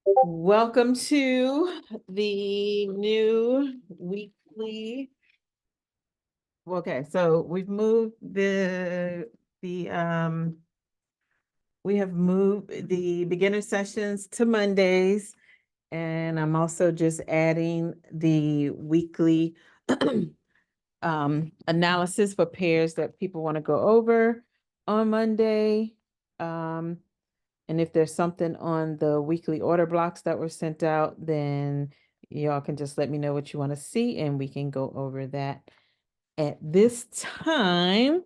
Welcome to the new weekly. Okay, so we've moved the we have moved the beginner sessions to Mondays, and I'm also just adding the weekly analysis for pairs that people want to go over on Monday. And if there's something on the weekly order blocks that were sent out, then y'all can just let me know what you want to see and we can go over that at this time.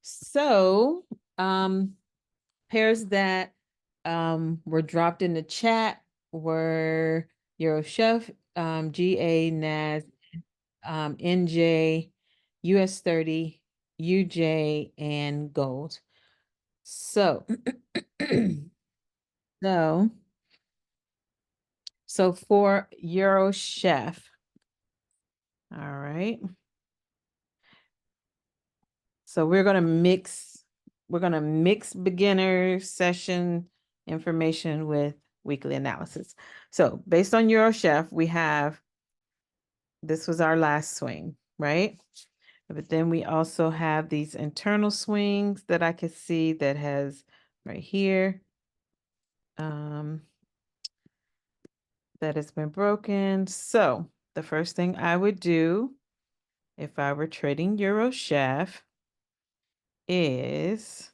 So, pairs that were dropped in the chat were Euro Chef, GA, NAS, NJ, US 30, UJ, and Gold. So, so So for Euro Chef, all right. So we're gonna mix beginner session information with weekly analysis. So based on Euro Chef, we have, this was our last swing, right? But then we also have these internal swings that I could see that has right here. That has been broken. So the first thing I would do if I were trading Euro Chef is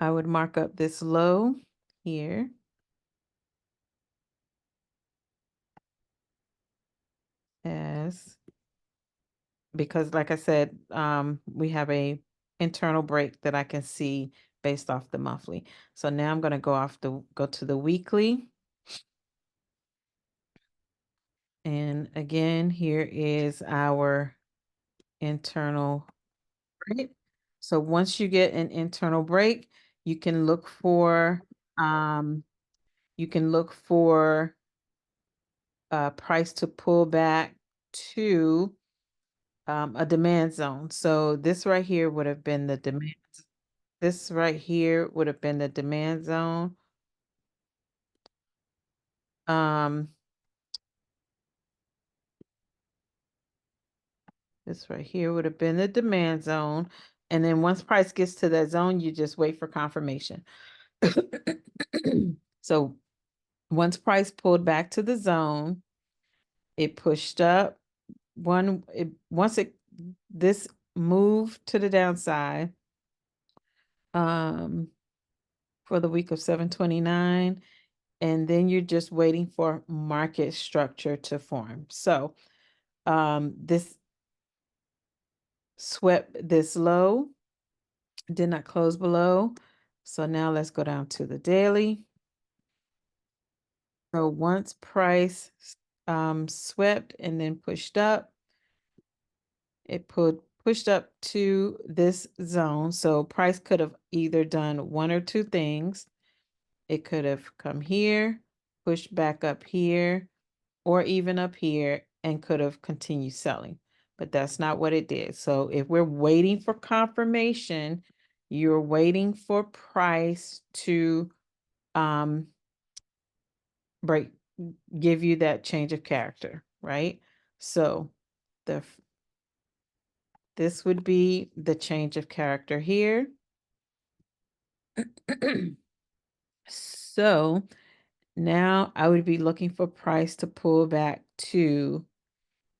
I would mark up this low here as, because like I said, we have a internal break that I can see based off the monthly. So now I'm going to go to the weekly. And again, here is our internal break. So once you get an internal break, you can look for um you can look for price to pull back to a demand zone. So this right here would have been the demand. This right here would have been the demand zone. Um, this right here would have been the demand zone. And then once price gets to that zone, you just wait for confirmation. So once price pulled back to the zone, it pushed up once this moved to the downside, um, for the week of 7/29, and then you're just waiting for market structure to form. So this swept this low, did not close below. So now let's go down to the daily. So once price swept and then pushed up, it pushed up to this zone. So price could have either done one or two things. It could have come here, pushed back up here, or even up here, and could have continued selling. But that's not what it did. So if we're waiting for confirmation, you're waiting for price to um break give you that change of character, right? So the this would be the change of character here. So now I would be looking for price to pull back to,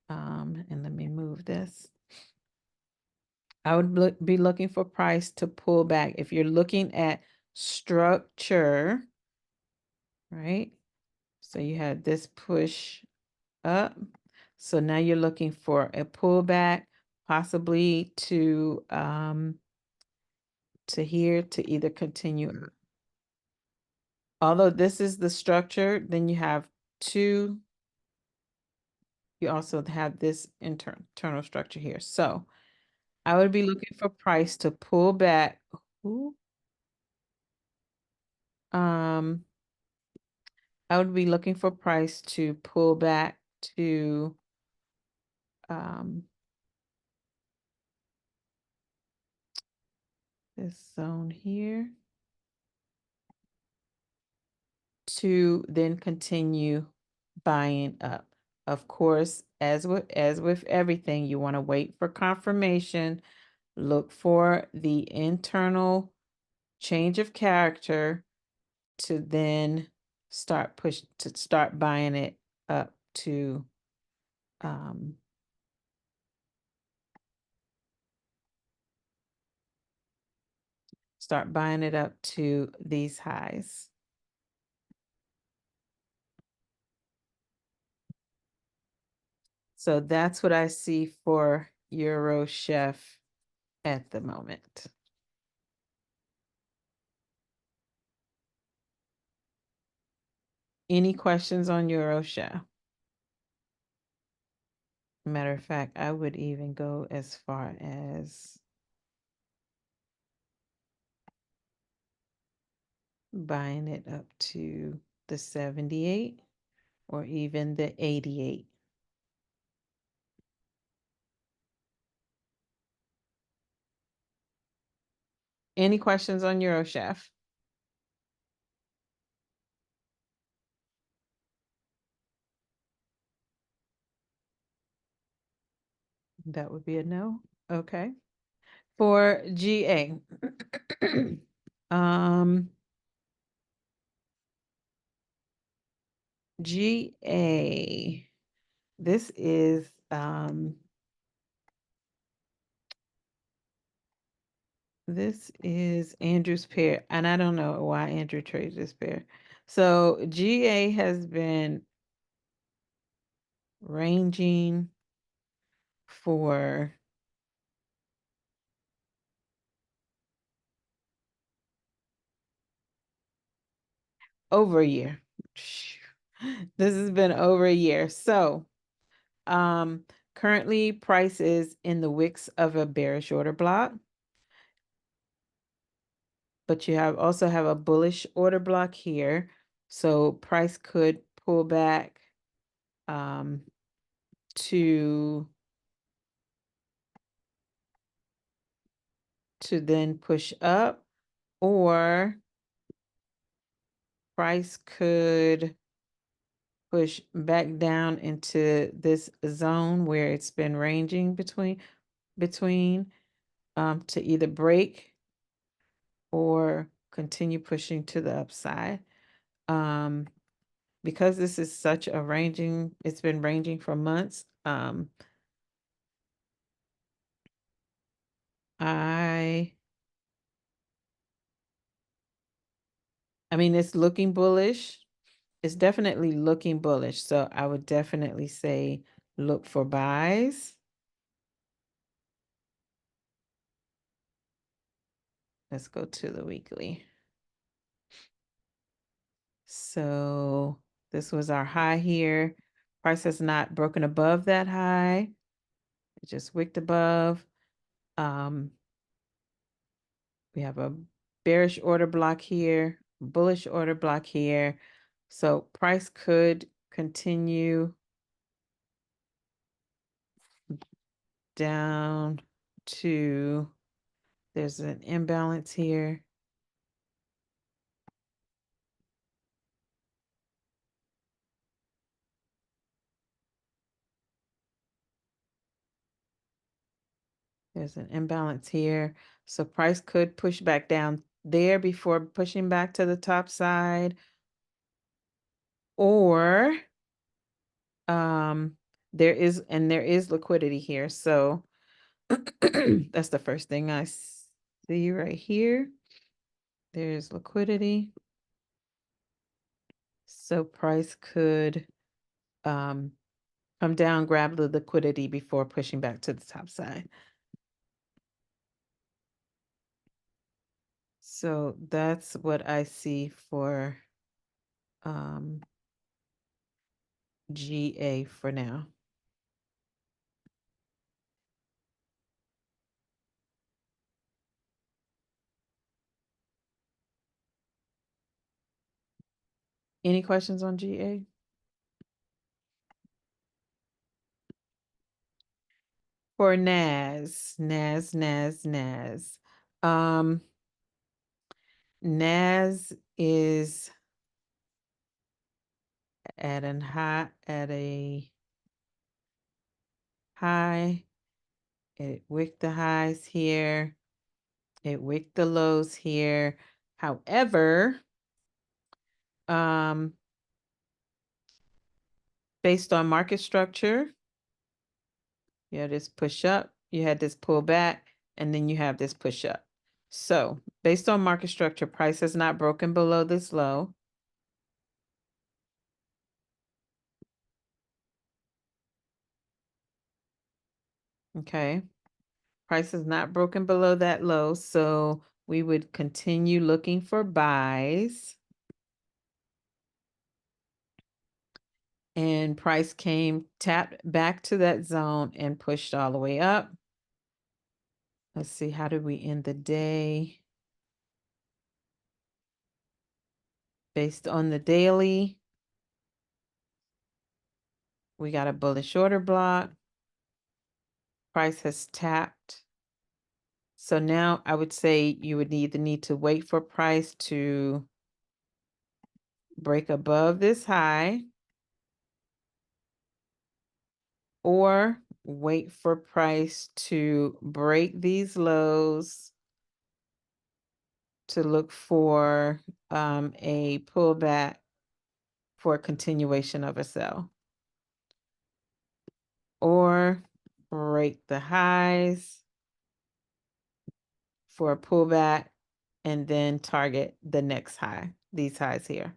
and let me move this. I would be looking for price to pull back. If you're looking at structure, right? So you had this push up. So now you're looking for a pullback, possibly to here to either continue. Although this is the structure, then you have two. You also have this internal structure here. So I would be looking for price to pull back. Ooh. I would be looking for price to pull back to um, this zone here. to then continue buying up. Of course, as with everything, you want to wait for confirmation, look for the internal change of character to then start buying it up to um start buying it up to these highs. So that's what I see for Euro Chef at the moment. Any questions on Euro Chef? Matter of fact, I would even go as far as buying it up to the 78 or even the 88. Any questions on Euro Chef? That would be a no. Okay. For GA, um, GA, this is Andrew's pair, and I don't know why Andrew trades this pair. So GA has been ranging for over a year. This has been over a year. So currently price is in the wicks of a bearish order block, but you also have a bullish order block here. So price could pull back to then push up, or price could push back down into this zone where it's been ranging between to either break or continue pushing to the upside. Because this is such a ranging, it's been ranging for months. I mean, it's looking bullish. It's definitely looking bullish. So I would definitely say look for buys. Let's go to the weekly. So this was our high here. Price has not broken above that high. It just wicked above. We have a bearish order block here, bullish order block here. So price could continue down to, there's an imbalance here. There's an imbalance here. So price could push back down there before pushing back to the top side. Or there is liquidity here. So that's the first thing I see right here. There's liquidity. So price could come down, grab the liquidity before pushing back to the top side. So that's what I see for GA for now. Any questions on GA? For NAS. NAS is at a high. It wicked the highs here. It wicked the lows here. However, um, based on market structure, you had this push up, you had this pull back, and then you have this push up. So based on market structure, price has not broken below this low. Okay. Price has not broken below that low, so we would continue looking for buys. And price came, tapped back to that zone and pushed all the way up. Let's see, how did we end the day? Based on the daily, we got a bullish order block. Price has tapped. So now I would say you would need to wait for price to break above this high, or wait for price to break these lows to look for a pullback for a continuation of a sell, or break the highs for a pullback and then target the next high, these highs here.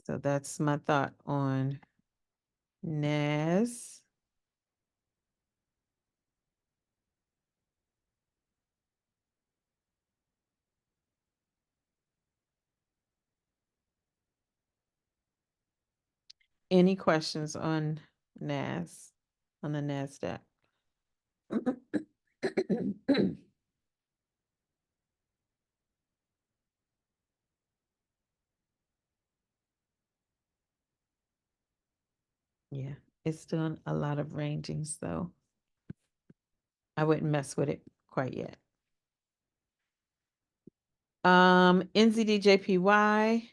So that's my thought on NAS. Any questions on NAS, on the NASDAQ? Yeah, it's doing a lot of rangings though. I wouldn't mess with it quite yet. NZDJPY.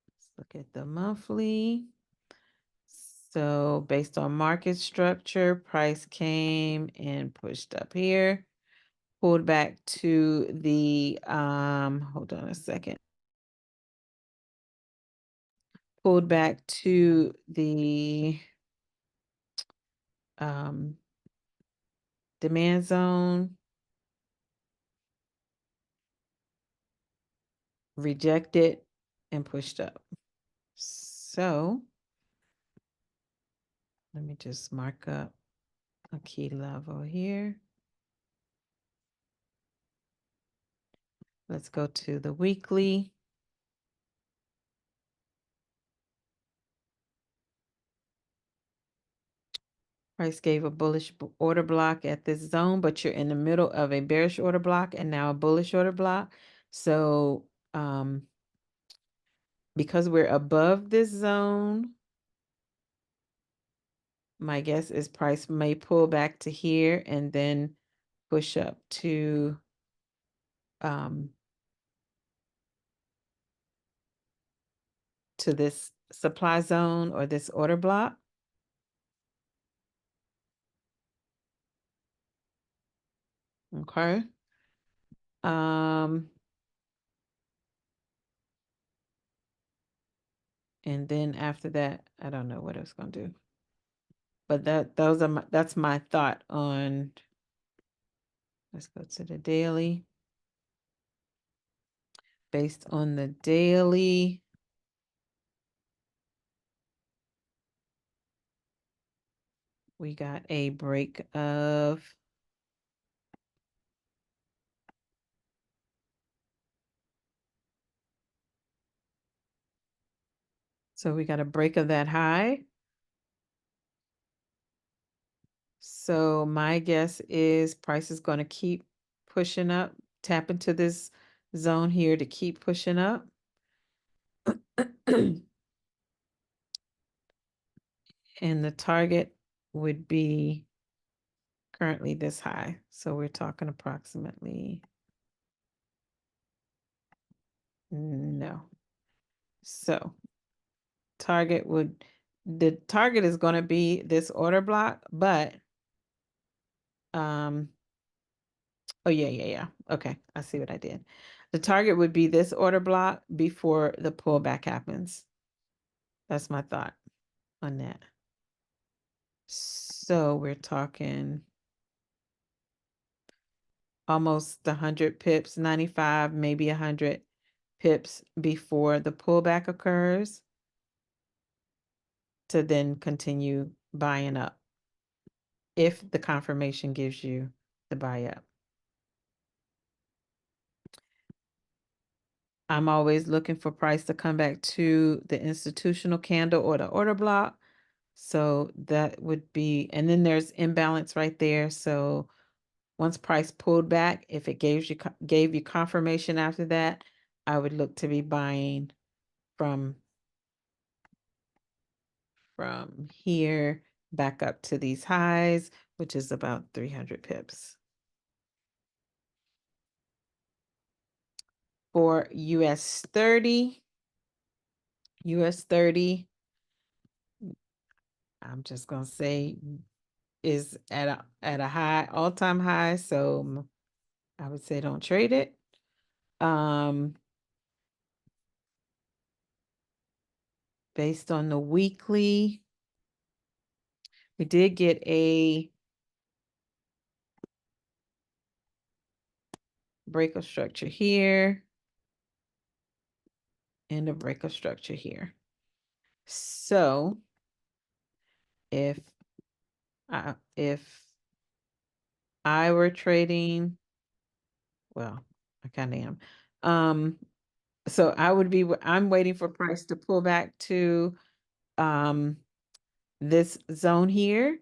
Let's look at the monthly. So based on market structure, price came and pushed up here, pulled back to the hold on a second. Pulled back to the demand zone, rejected, and pushed up. So let me just mark up a key level here. Let's go to the weekly. Price gave a bullish order block at this zone, but you're in the middle of a bearish order block and now a bullish order block. So because we're above this zone, my guess is price may pull back to here and then push up to this supply zone or this order block. Okay. And then after that, I don't know what it's gonna do. But that's my thought on, let's go to the daily. Based on the daily, we got a break of we got a break of that high. So my guess is price is going to keep pushing up, tap into this zone here to keep pushing up. And the target would be currently this high. So we're talking approximately No. So the target is going to be this order block, but um oh yeah. Okay, I see what I did. The target would be this order block before the pullback happens. That's my thought on that. So we're talking almost 100 pips, 95, maybe 100 pips before the pullback occurs to then continue buying up if the confirmation gives you the buy up. I'm always looking for price to come back to the institutional candle or the order block. So that would be, and then there's imbalance right there. So once price pulled back, if it gave you confirmation after that, I would look to be buying from here back up to these highs, which is about 300 pips. For US 30, I'm just gonna say is at a high, all-time high. So I would say don't trade it. Based on the weekly, we did get a break of structure here and a break of structure here. So if I were trading, well, I kind of am. So I'm waiting for price to pull back to this zone here.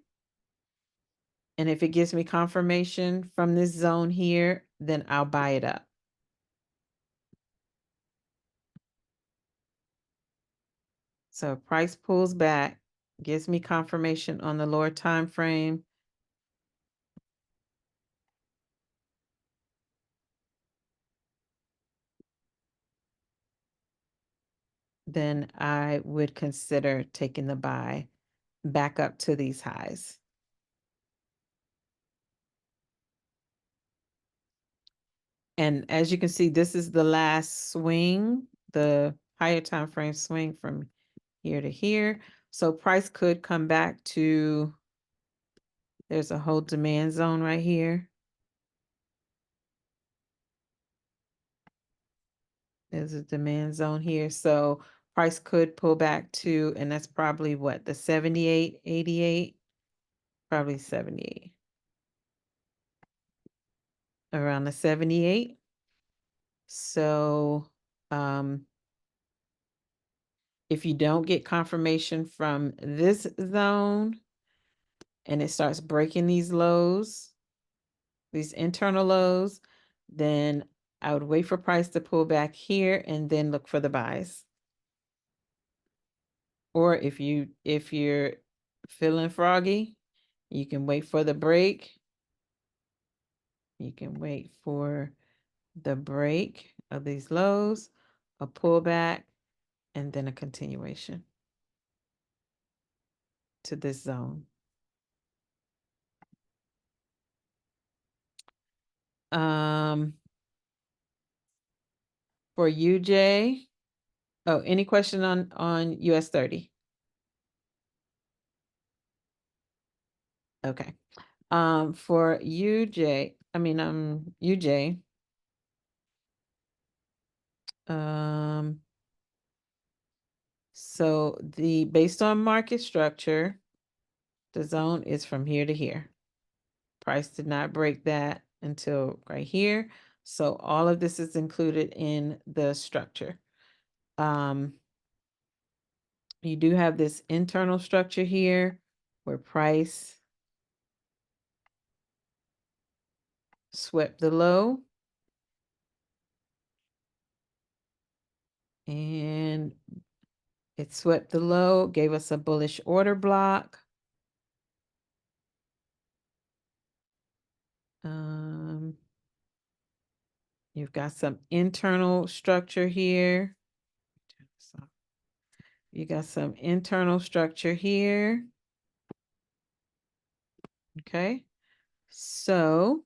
And if it gives me confirmation from this zone here, then I'll buy it up. So price pulls back, gives me confirmation on the lower time frame. Then I would consider taking the buy back up to these highs. And as you can see, this is the last swing, the higher time frame swing from here to here. So price could come back to, there's a whole demand zone right here. There's a demand zone here. So price could pull back to, and that's probably what, the 78, 88, probably 78. Around the 78. So if you don't get confirmation from this zone and it starts breaking these lows, these internal lows, then I would wait for price to pull back here and then look for the buys. Or if you're feeling froggy, you can wait for the break. You can wait for the break of these lows, a pullback, and then a continuation to this zone. For UJ, oh, any question on US 30? Okay. For UJ, UJ, so based on market structure, the zone is from here to here. Price did not break that until right here. So all of this is included in the structure. You do have this internal structure here where price swept the low. And it swept the low, gave us a bullish order block. You've got some internal structure here. You got some internal structure here. Okay. So,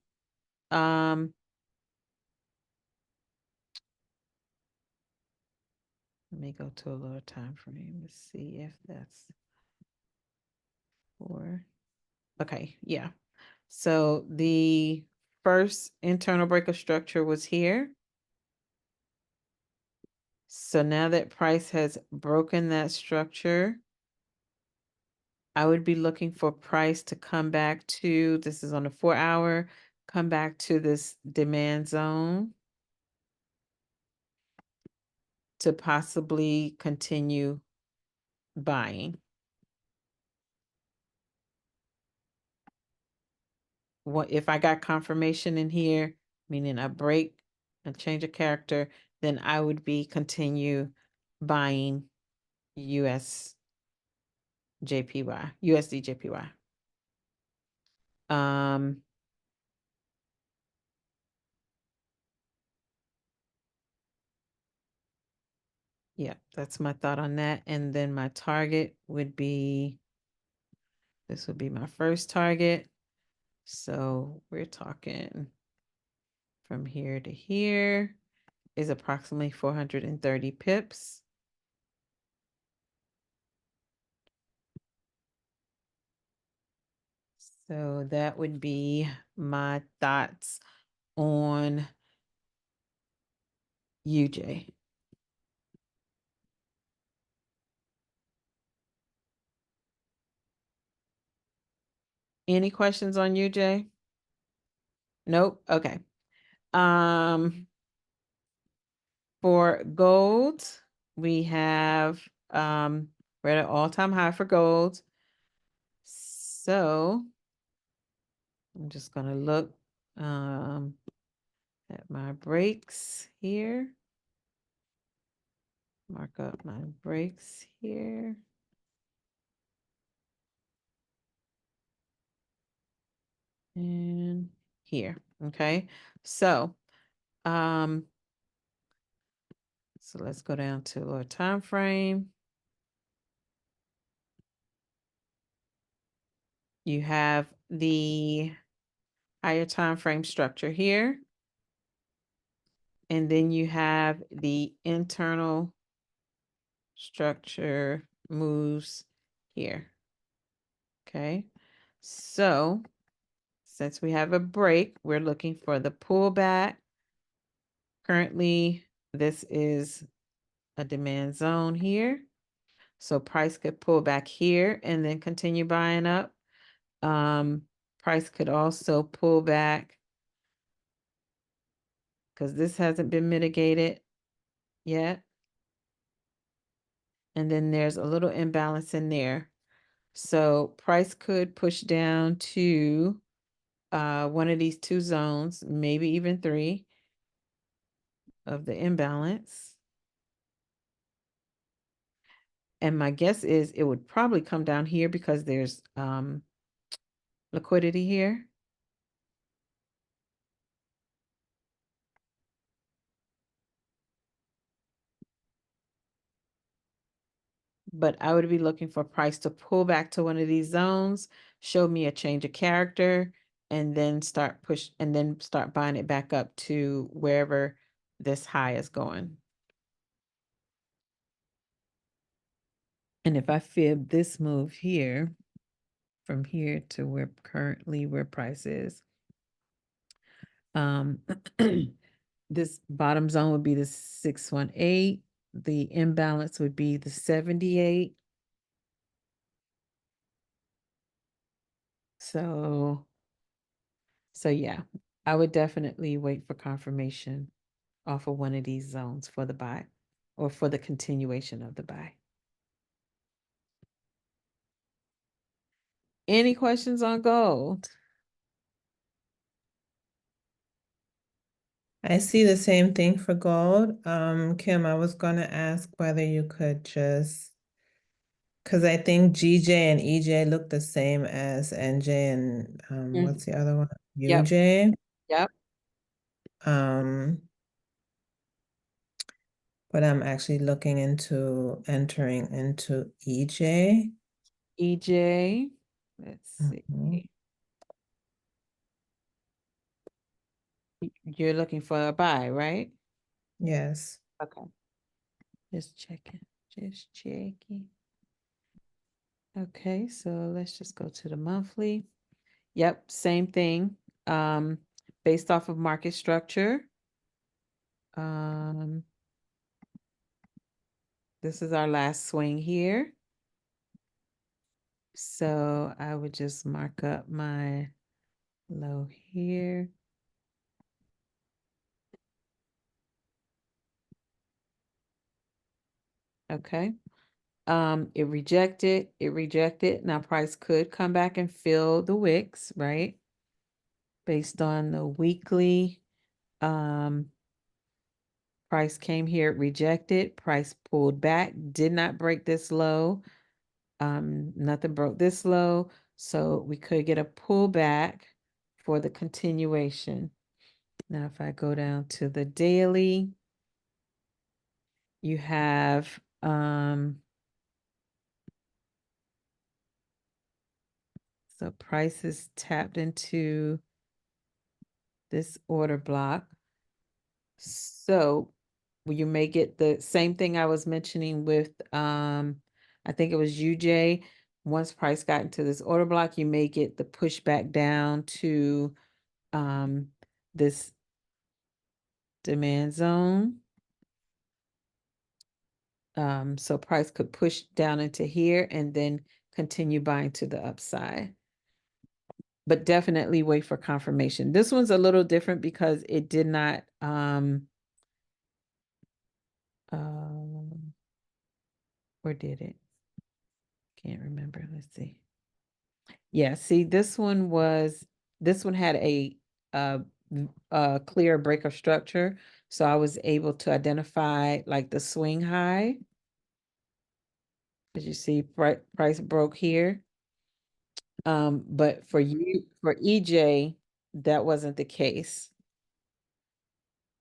let me go to a lower time frame. Let's see if that's for. Okay, yeah. So the first internal break of structure was here. So now that price has broken that structure, I would be looking for price to come back to, this is on a 4-hour, come back to this demand zone to possibly continue buying. What if I got confirmation in here, meaning a break, a change of character, then I would be continue buying US JPY, USD JPY. Yeah, that's my thought on that. And then my target would be, this would be my first target. So we're talking from here to here is approximately 430 pips. So that would be my thoughts on UJ. Any questions on UJ? Nope. Okay. For gold, we have we're at an all-time high for gold. So I'm just gonna look at my breaks here. Mark up my breaks here. And here. Okay. So let's go down to lower time frame. You have the higher time frame structure here. And then you have the internal structure moves here. Okay. So since we have a break, we're looking for the pullback. Currently, this is a demand zone here. So price could pull back here and then continue buying up. Price could also pull back because this hasn't been mitigated yet. And then there's a little imbalance in there. So price could push down to one of these two zones, maybe even three of the imbalance. And my guess is it would probably come down here because there's liquidity here. But I would be looking for price to pull back to one of these zones, show me a change of character, and then start buying it back up to wherever this high is going. And if I fib this move here, from here to where price is, this bottom zone would be the 618. The imbalance would be the 78. So yeah, I would definitely wait for confirmation off of one of these zones for the buy or for the continuation of the buy. Any questions on gold? I see the same thing for gold. Kim, I was going to ask whether you could just, because I think GJ and EJ look the same as NJ and what's the other one? Yep. UJ. Yep. but I'm actually looking into entering into EJ. EJ, let's see. Mhm. You're looking for a buy, right? Yes. Okay. Just checking. Just checking. Okay, so let's just go to the monthly. Yep, same thing. Um, Based off of market structure. Um, this is our last swing here. So I would just mark up my low here. Okay. It rejected. Now price could come back and fill the wicks, right? Based on the weekly, price came here, rejected, price pulled back, did not break this low. Nothing broke this low, so we could get a pullback for the continuation. Now, if I go down to the daily, you have so prices tapped into this order block. So you may get the same thing I was mentioning with I think it was UJ. Once price got into this order block, you may get the pushback down to this demand zone. So price could push down into here and then continue buying to the upside. But definitely wait for confirmation. This one's a little different because it did not um or did it? Can't remember. Let's see. Yeah, see, this one had uh a clear break of structure. So I was able to identify like the swing high. As you see, price broke here. But for EJ, that wasn't the case.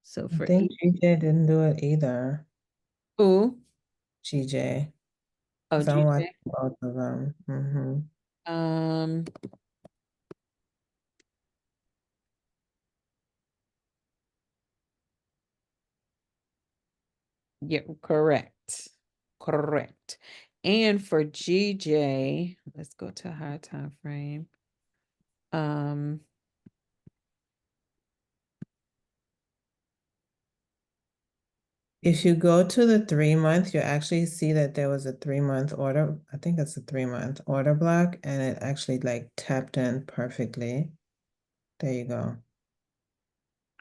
So I for think GJ didn't do it either. who? GJ. Oh, Because I'm watching GJ. both of them. Um, yeah, correct. Correct. And for GJ, let's go to higher time frame. Um, If you go to the 3 month, you actually see that there was a 3 month order. I think it's a 3 month order block, and it actually like tapped in perfectly. There you go.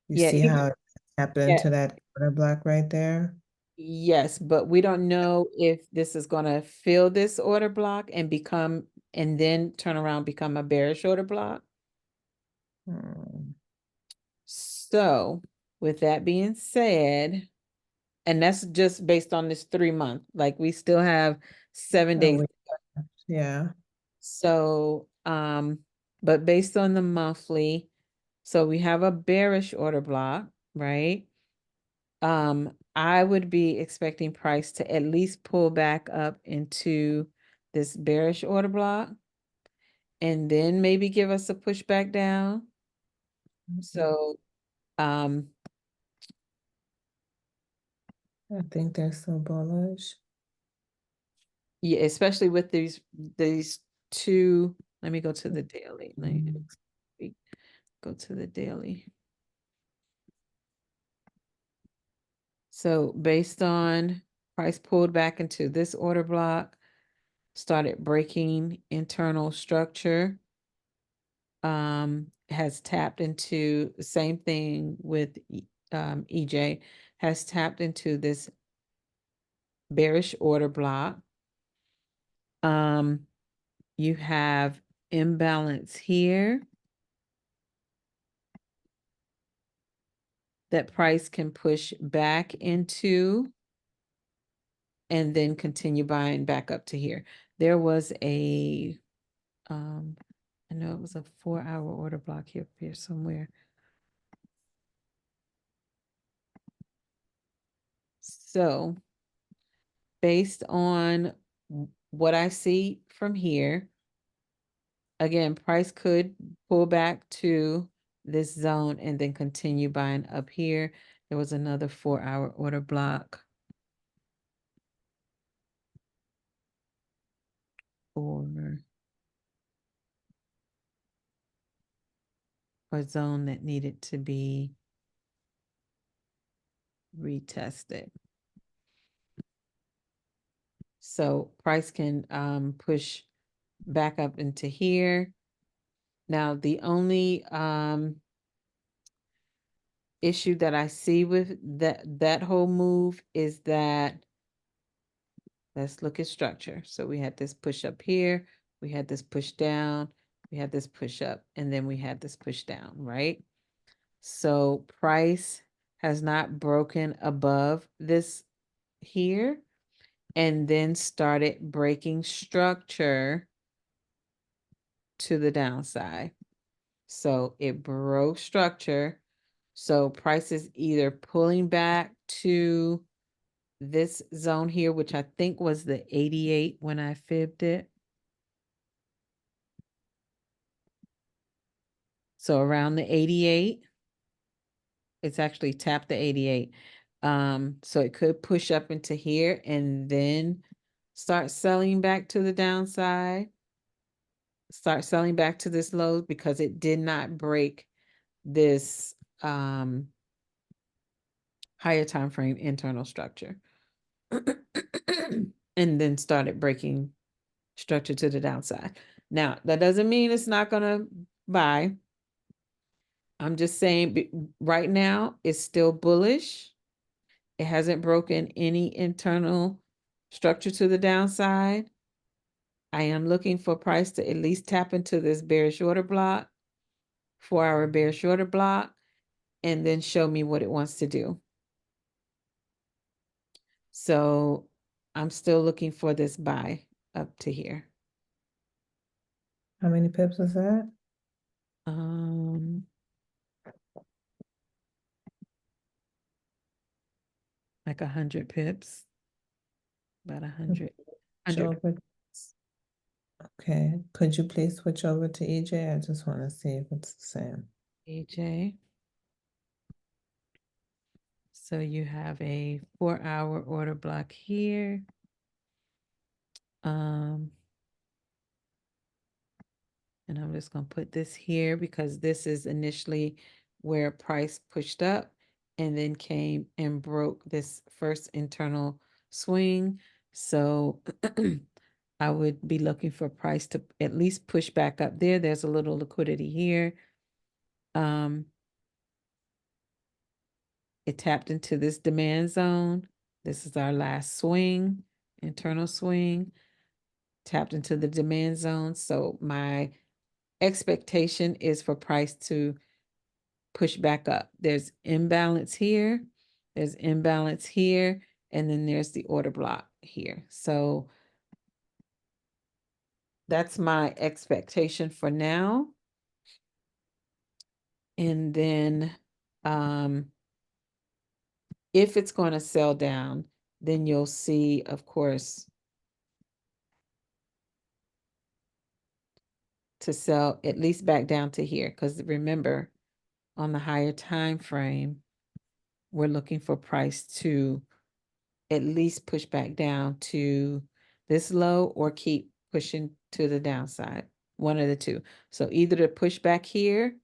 You yeah, see how it tapped yeah, into that order block right there? yes, but we don't know if this is gonna fill this order block and become and then turn around become a bearish order block. Hmm. So, with that being said, and that's just based on this 3 month, like we still have 7 days. Oh, yeah. So, but based on the monthly, so we have a bearish order block, right? I would be expecting price to at least pull back up into this bearish order block and then maybe give us a pushback down. So, um, I think they're so bullish. yeah, especially with these two. Let me go to the daily. Let Mhm. me go to the daily. So based on price pulled back into this order block, started breaking internal structure, has tapped into the same thing with EJ, has tapped into this bearish order block. Um, you have imbalance here that price can push back into and then continue buying back up to here. There was um, I know it was a 4-hour order block here somewhere. So based on what I see from here, again, price could pull back to this zone and then continue buying up here. There was another 4-hour order block or a zone that needed to be retested. So price can push back up into here. Now, the only issue that I see with that whole move is that, let's look at structure. So we had this push up here, we had this push down, we had this push up, and then we had this push down, right? So price has not broken above this here and then started breaking structure to the downside. So it broke structure. So price is either pulling back to this zone here, which I think was the 88 when I fibbed it. So around the 88, it's actually tapped the 88. So it could push up into here and then start selling back to the downside, start selling back to this low because it did not break this higher time frame internal structure. And then started breaking structure to the downside. Now, that doesn't mean it's not going to buy. I'm just saying right now it's still bullish. It hasn't broken any internal structure to the downside. I am looking for price to at least tap into this bearish order block, 4-hour bearish order block, and then show me what it wants to do. So I'm still looking for this buy up to here. How many pips was that? Like 100 pips, about 100. Switch over. Okay, could you please switch over to EJ? I just want to see if it's the same. EJ. So you have a 4-hour order block here. And I'm just going to put this here because this is initially where price pushed up and then came and broke this first internal swing. So I would be looking for price to at least push back up there. There's a little liquidity here. It tapped into this demand zone. This is our last swing, internal swing, tapped into the demand zone. So my expectation is for price to push back up. There's imbalance here, there's imbalance here, and then there's the order block here. So that's my expectation for now. And then if it's going to sell down, then you'll see, of course, to sell at least back down to here. Because remember, on the higher time frame, we're looking for price to at least push back down to this low or keep pushing to the downside, one of the two. So either to push back here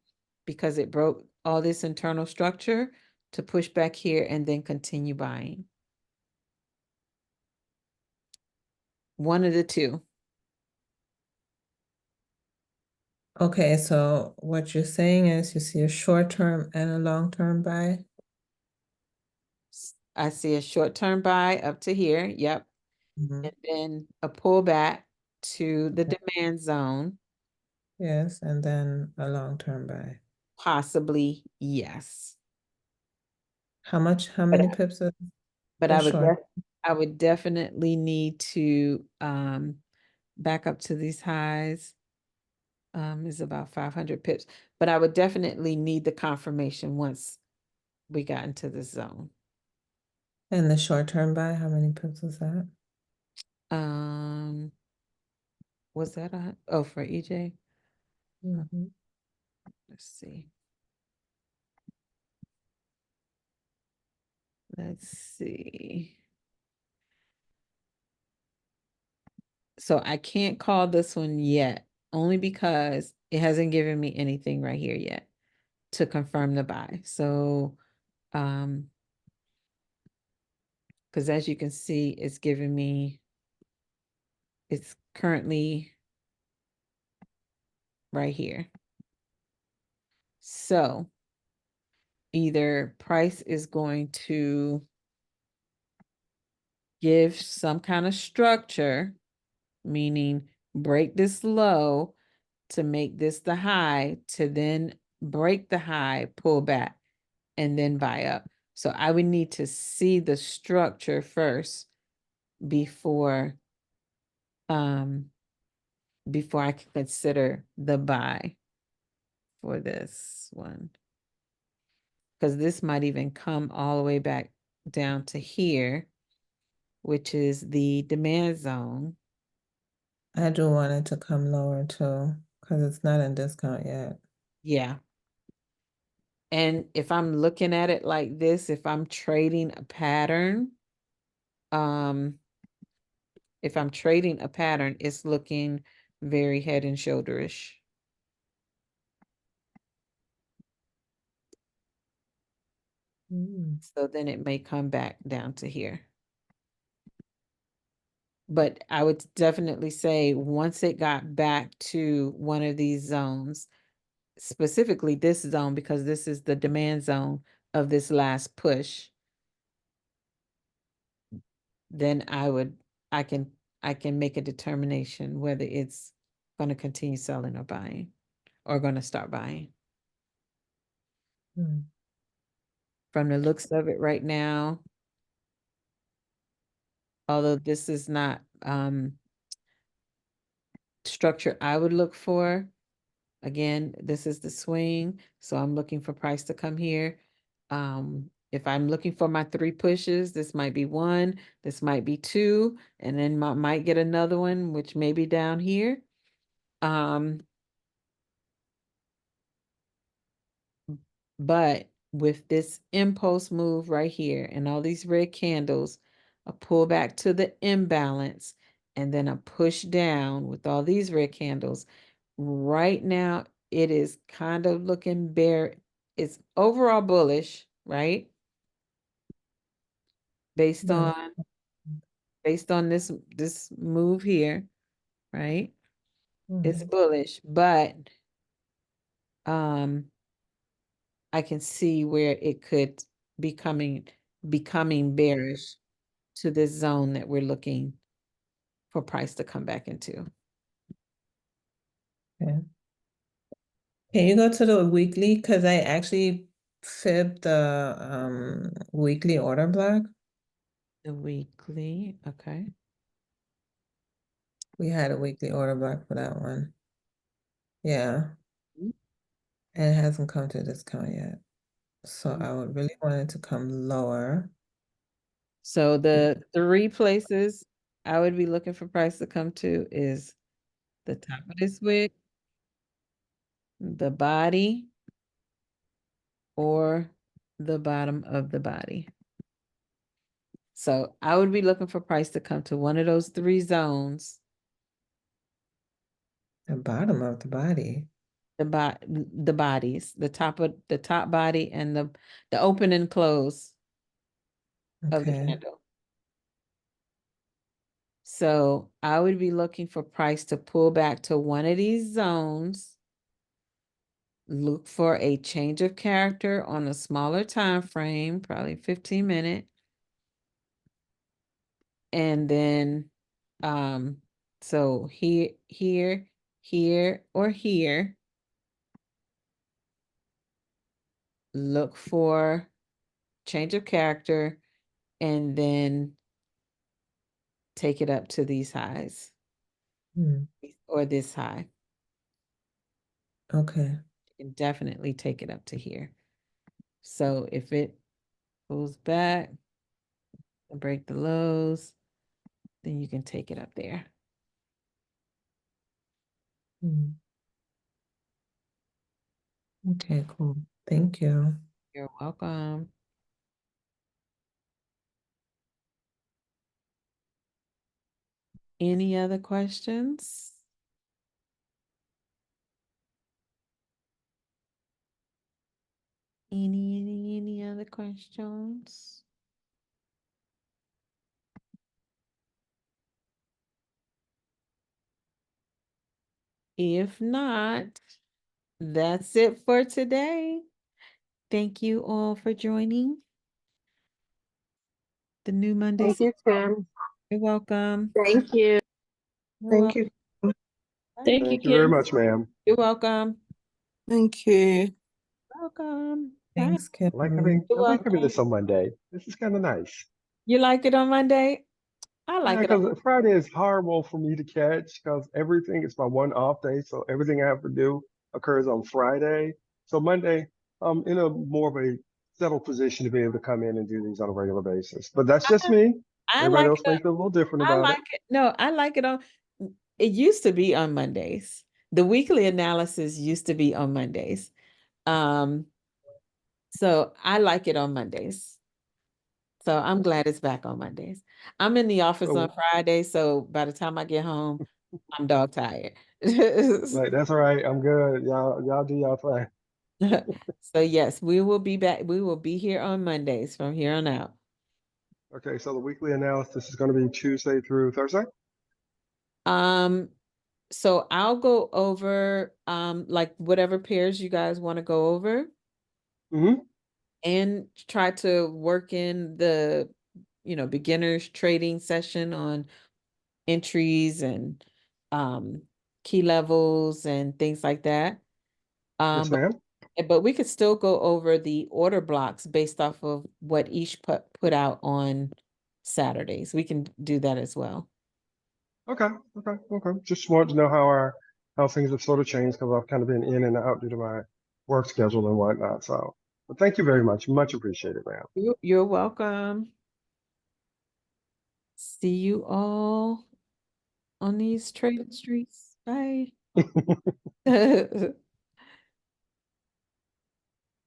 because it broke all this internal structure, to push back here and then continue buying. One of the two. Okay, so what you're saying is you see a short-term and a long-term buy? I see a short-term buy up to here. Yep. Mhm. And then a pullback to the demand zone. Yes, and then a long-term buy. Possibly, yes. How But many pips is but the short? I would definitely need to back up to these highs. Is about 500 pips, but I would definitely need the confirmation once we got into the zone. And the short-term buy, how many pips was that? Um, was that oh, for EJ? Mm-hmm. Let's see. Let's see. So I can't call this one yet, only because it hasn't given me anything right here yet to confirm the buy. So, because as you can see, it's giving me, it's currently right here. So either price is going to give some kind of structure, meaning break this low to make this the high, to then break the high, pull back, and then buy up. So I would need to see the structure first before um before I can consider the buy for this one. Because this might even come all the way back down to here, which is the demand zone. I do want it to come lower too, because it's not in discount yet. Yeah. And if I'm looking at it like this, if I'm trading a pattern, um, if I'm trading a pattern, it's looking very head and shoulderish. Mm. So then it may come back down to here. But I would definitely say once it got back to one of these zones, specifically this zone, because this is the demand zone of this last push, then I can, I can make a determination whether it's going to continue selling or buying or going to start buying. Mm. From the looks of it right now, although this is not structure I would look for. Again, this is the swing, so I'm looking for price to come here. If I'm looking for my three pushes, this might be one, this might be two, and then might get another one, which may be down here. Um, but with this impulse move right here and all these red candles, a pull back to the imbalance, and then a push down with all these red candles. Right now, it is kind of looking bare. It's overall bullish, right? Based Yeah. on this move here, right? It's Mhm. bullish, but um I can see where it could becoming bearish to this zone that we're looking for price to come back into. Okay. Can you go to the weekly? Because I actually fibbed the weekly order block. The weekly, okay. We had a weekly order block for that one. Yeah. Mm. And it hasn't come to discount yet. So I would really want it to come lower. So the three places I would be looking for price to come to is the top of this wick, the body, or the bottom of the body. So I would be looking for price to come to one of those three zones, The bottom of the body. the bodies, the top body and the open and close of the Okay. candle. So I would be looking for price to pull back to one of these zones. Look for a change of character on a smaller time frame, probably 15-minute. And then so here, or here, look for change of character and then take it up to these highs Hmm. or this high. Okay. You can definitely take it up to here. So if it pulls back, and break the lows, then you can take it up there. Mm. Okay, cool. Thank you. You're welcome. Any other questions? Any other questions? If not, that's it for today. Thank you all for joining the new Monday. Thank you, Kim. You're welcome. Thank you. You're Thank welcome. you. Thank you, Thank you very Kim. much, ma'am. You're welcome. Thank you. Welcome. Bye. Thanks, Kim. You're I like having welcome. this on Monday. This is kind of nice. You like it on Monday? I Yeah, like it on. because Friday is horrible for me to catch because everything is my one off day, so everything I have to do occurs on Friday. So Monday, I'm in a more of a settled position to be able to come in and do these on a regular basis. But that's just me. I Everybody like else it may feel a little different I about it. like it. No, I like it on. It used to be on Mondays. The weekly analysis used to be on Mondays. Um, so I like it on Mondays. So I'm glad it's back on Mondays. I'm in the office on So, Friday, so by the time I get home, I'm dog tired. like, that's all right. I'm good. Y'all do y'all thing. So yes, we will be back. We will be here on Mondays from here on out. Okay, so the weekly analysis is going to be Tuesday through Thursday. Um, so I'll go over like whatever pairs you guys want to go over Mm-hmm. and try to work in the beginners trading session on entries and um key levels and things like that. Yes, Um, but ma'am. but we could still go over the order blocks based off of what each put out on Saturdays. We can do that as well. Okay, okay. Just wanted to know how things have sort of changed because I've kind of been in and out due to my work schedule and whatnot. So, but thank you very much. Much appreciated, You're welcome. See you all on these trading streets. Bye. ma'am.